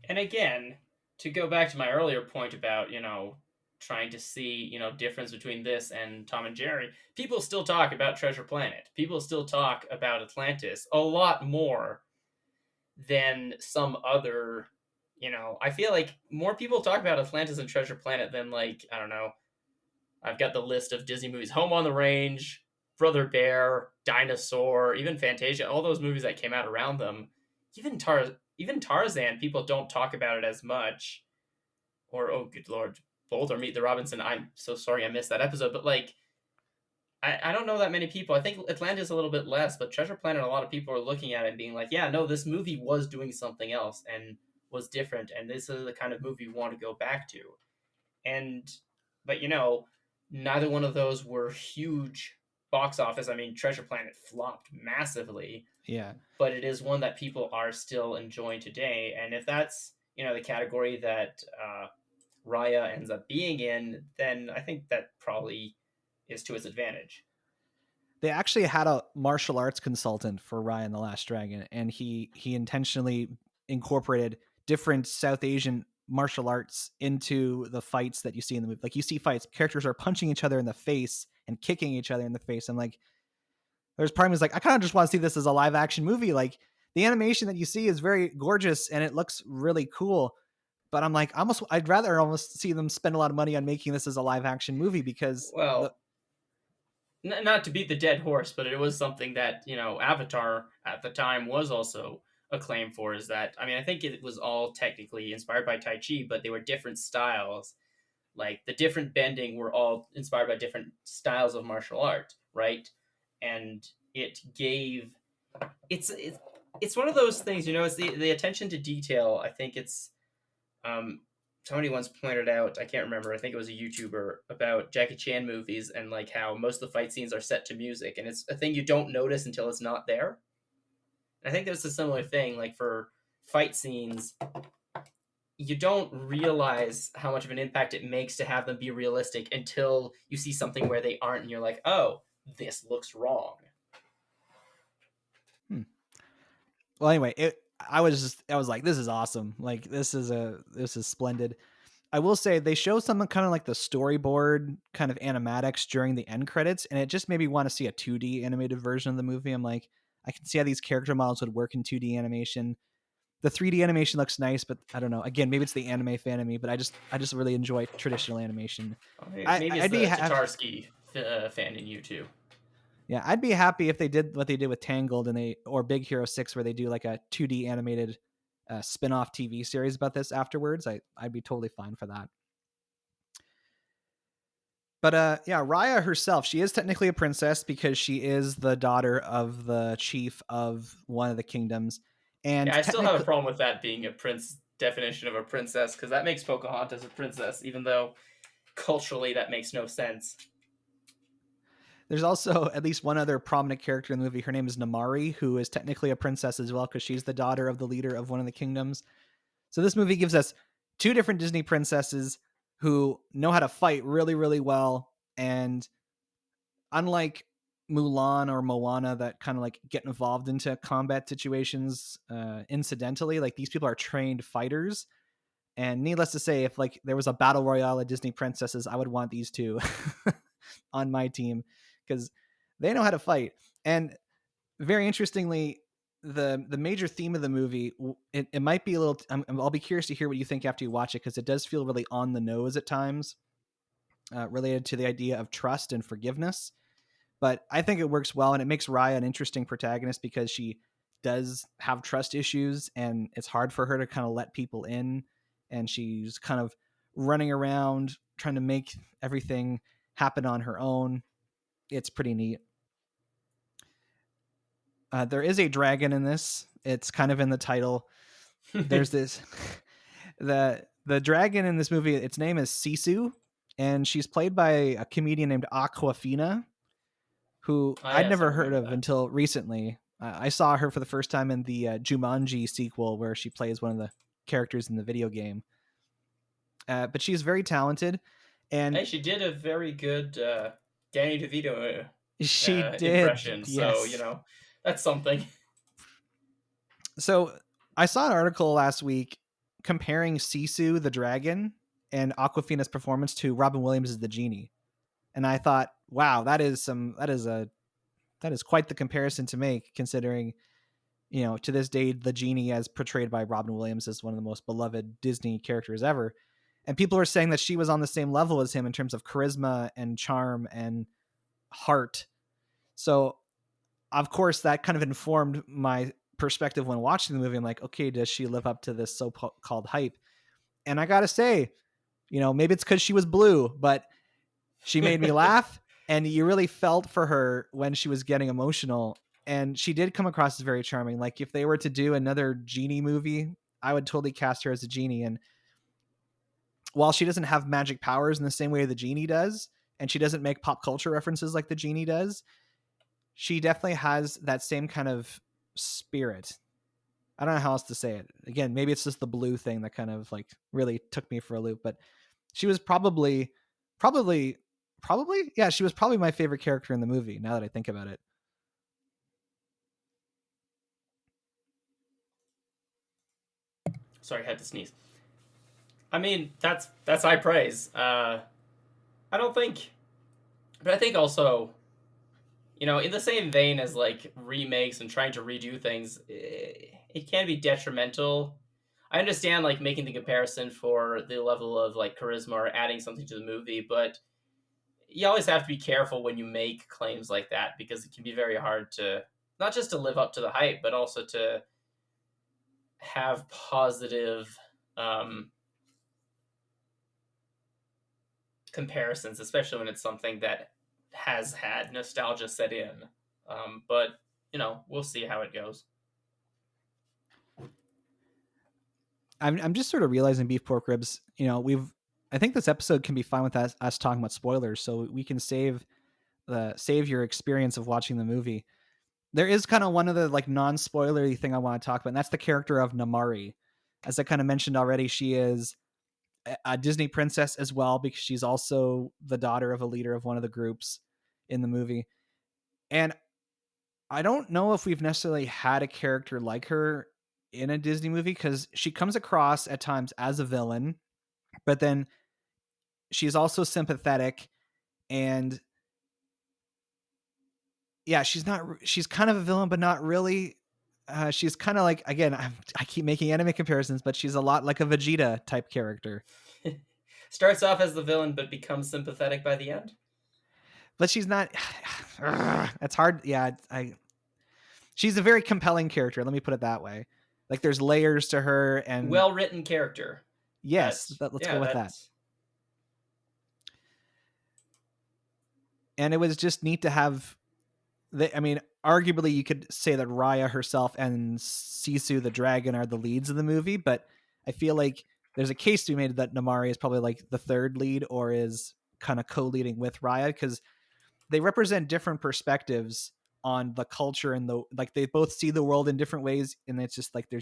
And again, to go back to my earlier point about, trying to see, difference between this and Tom and Jerry, people still talk about Treasure Planet. People still talk about Atlantis a lot more than some other, I feel like more people talk about Atlantis and Treasure Planet than, like, I don't know, I've got the list of Disney movies: Home on the Range, Brother Bear, Dinosaur, even Fantasia, all those movies that came out around them. Even Tarzan, people don't talk about it as much. Or, oh, good Lord, Boulder, Meet the Robinson. I'm so sorry I missed that episode. But, like, I don't know that many people. I think Atlantis a little bit less, but Treasure Planet, a lot of people are looking at it and being like, yeah, no, this movie was doing something else and was different. And this is the kind of movie we want to go back to. But, neither one of those were huge box office. I mean, Treasure Planet flopped massively. Yeah. But it is one that people are still enjoying today. And if that's, the category that Raya ends up being in, then I think that probably is to its advantage. They actually had a martial arts consultant for Raya and the Last Dragon, and he intentionally incorporated different South Asian martial arts into the fights that you see in the movie. Like, you see fights, characters are punching each other in the face and kicking each other in the face. And like, there's part of me is like, I kind of just want to see this as a live action movie. Like, the animation that you see is very gorgeous and it looks really cool. But I'm like, I'd rather almost see them spend a lot of money on making this as a live action movie because, well, not to beat the dead horse, but it was something that, Avatar at the time was also acclaimed for, is that, I mean, I think it was all technically inspired by Tai Chi, but they were different styles. Like, the different bending were all inspired by different styles of martial art, right? And it's one of those things, it's the attention to detail. I think it's, somebody once pointed out, I can't remember, I think it was a YouTuber, about Jackie Chan movies and like how most of the fight scenes are set to music, and it's a thing you don't notice until it's not there. And I think there's a similar thing, like for fight scenes, you don't realize how much of an impact it makes to have them be realistic until you see something where they aren't, and you're like, oh, this looks wrong. Well, anyway, I was like, this is awesome. Like, this is splendid. I will say they show some kind of like the storyboard kind of animatics during the end credits, and it just made me want to see a 2D animated version of the movie. I'm like, I can see how these character models would work in 2D animation. The 3D animation looks nice, but I don't know. Again, maybe it's the anime fan in me, but I just really enjoy traditional animation. Maybe it's I'd the be Tatarsky fan in you too. Yeah, I'd be happy if they did what they did with Tangled or Big Hero 6, where they do like a 2D animated spin-off TV series about this afterwards. I'd be totally fine for that. But yeah, Raya herself, she is technically a princess because she is the daughter of the chief of one of the kingdoms. And yeah, I still have a problem with that being a definition of a princess, because that makes Pocahontas a princess, even though culturally that makes no sense. There's also at least one other prominent character in the movie. Her name is Namari, who is technically a princess as well because she's the daughter of the leader of one of the kingdoms. So this movie gives us two different Disney princesses who know how to fight really, really well. And unlike Mulan or Moana that kind of like get involved into combat situations incidentally, like these people are trained fighters. And needless to say, if like there was a battle royale of Disney princesses, I would want these two on my team because they know how to fight. And very interestingly, the major theme of the movie, it might be a little. I'll be curious to hear what you think after you watch it because it does feel really on the nose at times, related to the idea of trust and forgiveness. But I think it works well, and it makes Raya an interesting protagonist because she does have trust issues, and it's hard for her to kind of let people in, and she's kind of running around trying to make everything happen on her own. It's pretty neat. There is a dragon in this. It's kind of in the title. There's this the dragon in this movie. Its name is Sisu, and she's played by a comedian named Aquafina, who I'd never heard of until recently. I saw her for the first time in the Jumanji sequel, where she plays one of the characters in the video game. But she's very talented, and hey, she did a very good Danny DeVito she did impression. yes. So that's something. So I saw an article last week comparing Sisu the dragon and Aquafina's performance to Robin Williams as the genie, and I thought, wow, that is quite the comparison to make, considering, to this day, the genie as portrayed by Robin Williams is one of the most beloved Disney characters ever. And people are saying that she was on the same level as him in terms of charisma and charm and heart. So, of course, that kind of informed my perspective when watching the movie. I'm like, okay, does she live up to this so-called hype? And I got to say, maybe it's because she was blue, but she made me laugh. And you really felt for her when she was getting emotional. And she did come across as very charming. Like, if they were to do another genie movie, I would totally cast her as a genie. And while she doesn't have magic powers in the same way the genie does, and she doesn't make pop culture references like the genie does, she definitely has that same kind of spirit. I don't know how else to say it. Again, maybe it's just the blue thing that kind of like really took me for a loop. But she was probably, yeah, she was probably my favorite character in the movie, now that I think about it. Sorry, I had to sneeze. I mean, that's high praise. I don't think, but I think also, in the same vein as like remakes and trying to redo things, it can be detrimental. I understand like making the comparison for the level of like charisma or adding something to the movie, but you always have to be careful when you make claims like that, because it can be very hard to not just to live up to the hype, but also to have positive comparisons, especially when it's something that has had nostalgia set in. But we'll see how it goes. I'm just sort of realizing beef pork ribs. I think this episode can be fine with us talking about spoilers, so we can save your experience of watching the movie. There is kind of one of the like non-spoilery thing I want to talk about, and that's the character of Namari. As I kind of mentioned already, she is a Disney princess as well, because she's also the daughter of a leader of one of the groups in the movie. And I don't know if we've necessarily had a character like her in a Disney movie, because she comes across at times as a villain, but then she's also sympathetic, and yeah, she's kind of a villain, but not really. She's kind of like, again, I keep making anime comparisons, but she's a lot like a Vegeta type character. Starts off as the villain, but becomes sympathetic by the end. But she's not. It's hard. Yeah, she's a very compelling character. Let me put it that way. Like, there's layers to her, and Well written character. yes, let's go with that. And it was just neat to have. Arguably, you could say that Raya herself and Sisu the dragon are the leads of the movie, but I feel like there's a case to be made that Namari is probably like the third lead, or is kind of co-leading with Raya, because they represent different perspectives on the culture, and they both see the world in different ways, and it's just like I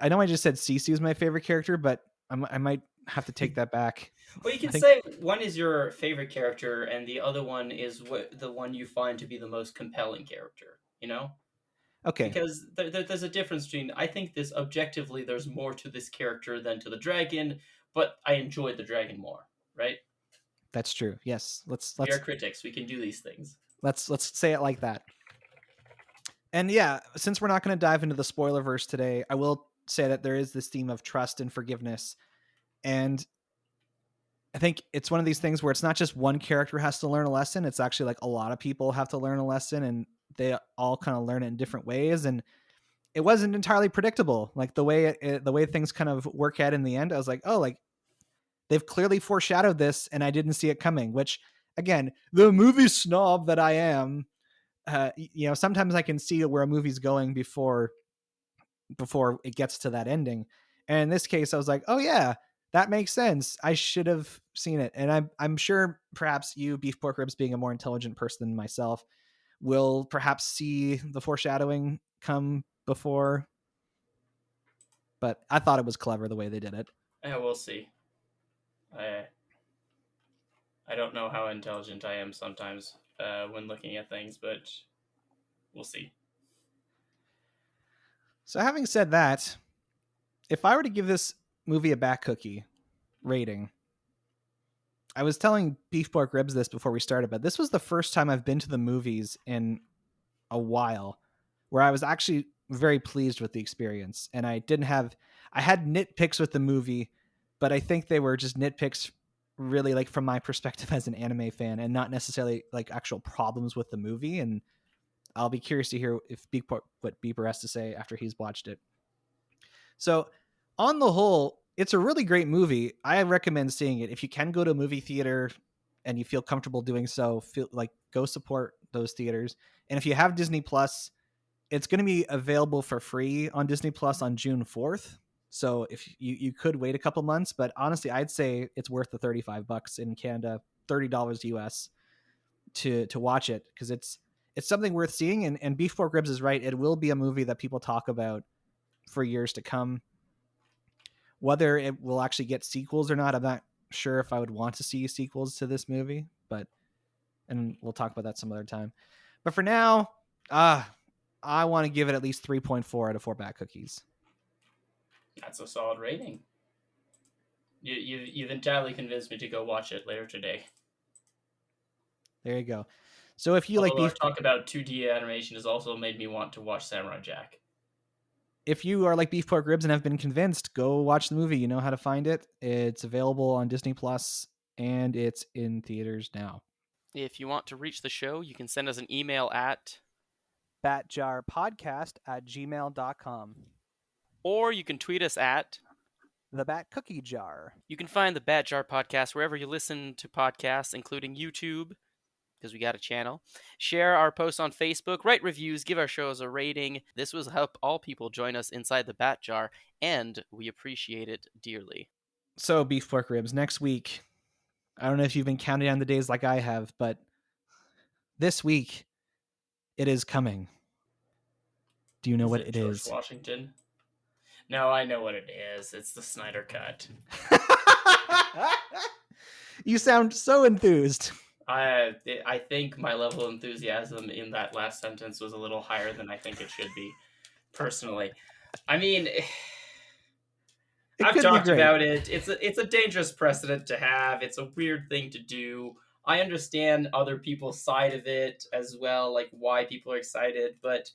know I just said Sisu is my favorite character, but I might have to take that back. Well, you can say one is your favorite character, and the other one is the one you find to be the most compelling character. You know? Okay. Because there's a difference between. I think objectively, there's more to this character than to the dragon, but I enjoyed the dragon more. Right? That's true. Yes. Let's We are critics. We can do these things. Let's say it like that. And yeah, since we're not going to dive into the spoiler verse today, I will say that there is this theme of trust and forgiveness. And I think it's one of these things where it's not just one character has to learn a lesson. It's actually like a lot of people have to learn a lesson, and they all kind of learn it in different ways. And it wasn't entirely predictable. Like the way things kind of work out in the end, I was like, oh, like they've clearly foreshadowed this, and I didn't see it coming, which, again, the movie snob that I am, sometimes I can see where a movie's going before it gets to that ending. And in this case, I was like, oh yeah, that makes sense. I should have seen it. And I'm sure perhaps you, Beef Pork Ribs, being a more intelligent person than myself, will perhaps see the foreshadowing come before. But I thought it was clever the way they did it. Yeah, we'll see. I don't know how intelligent I am sometimes when looking at things, but we'll see. So having said that, if I were to give this movie a back cookie rating, I was telling Beef Pork Ribs this before we started, but this was the first time I've been to the movies in a while where I was actually very pleased with the experience. And I had nitpicks with the movie, but I think they were just nitpicks really like from my perspective as an anime fan, and not necessarily like actual problems with the movie. And I'll be curious to hear what Beeper has to say after he's watched it. So on the whole, it's a really great movie. I recommend seeing it. If you can go to a movie theater and you feel comfortable doing so, go support those theaters. And if you have Disney Plus, it's going to be available for free on Disney Plus on June 4th. So if you could wait a couple months, but honestly, I'd say it's worth the $35 in Canada, $30 US to watch it, because it's something worth seeing. And Beef Pork Ribs is right. It will be a movie that people talk about for years to come. Whether it will actually get sequels or not, I'm not sure if I would want to see sequels to this movie, and we'll talk about that some other time. But for now, I want to give it at least 3.4 out of 4 back cookies. That's a solid rating. You've entirely convinced me to go watch it later today. There you go. So if you Although like talk about 2D animation has also made me want to watch Samurai Jack. If you are like Beef Pork Ribs and have been convinced, go watch the movie. You know how to find it. It's available on Disney Plus, and it's in theaters now. If you want to reach the show, you can send us an email at batjarpodcast@gmail.com. Or you can tweet us at The Bat Cookie Jar. You can find the Bat Jar Podcast wherever you listen to podcasts, including YouTube, because we got a channel. Share our posts on Facebook, write reviews, give our shows a rating. This will help all people join us inside the Bat Jar, and we appreciate it dearly. So, Beef Pork Ribs, next week, I don't know if you've been counting down the days like I have, but this week, it is coming. Do you know what it George is? Washington? No, I know what it is. It's the Snyder Cut. You sound so enthused. I think my level of enthusiasm in that last sentence was a little higher than I think it should be, personally. I mean, It I've could be talked great. about it. It's a dangerous precedent to have. It's a weird thing to do. I understand other people's side of it as well, like why people are excited, but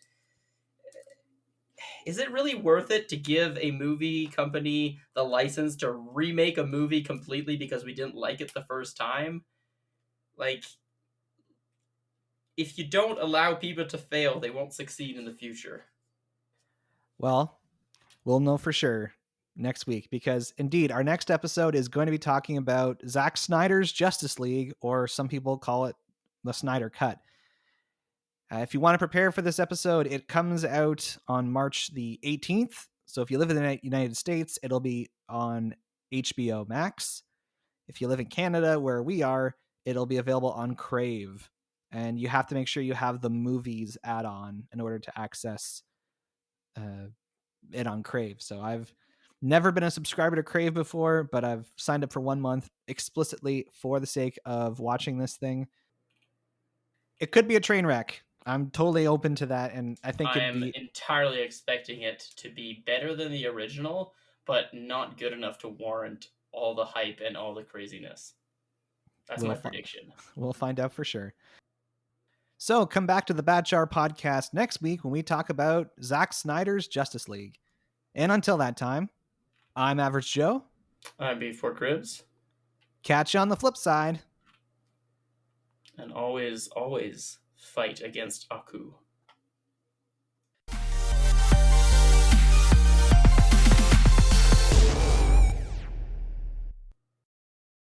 is it really worth it to give a movie company the license to remake a movie completely because we didn't like it the first time? Like, if you don't allow people to fail, they won't succeed in the future. Well, we'll know for sure next week, because indeed our next episode is going to be talking about Zack Snyder's Justice League, or some people call it the Snyder Cut. If you want to prepare for this episode, it comes out on March the 18th. So if you live in the United States, it'll be on HBO Max. If you live in Canada, where we are, it'll be available on Crave. And you have to make sure you have the movies add-on in order to access it on Crave. So I've never been a subscriber to Crave before, but I've signed up for 1 month explicitly for the sake of watching this thing. It could be a train wreck. I'm totally open to that, and I think it'd I'm be entirely expecting it to be better than the original, but not good enough to warrant all the hype and all the craziness. That's my prediction. We'll find out for sure. So come back to the Bad Jar podcast next week when we talk about Zack Snyder's Justice League. And until that time, I'm Average Joe. I'm Before Cribs. Catch you on the flip side. And always, always fight against Aku.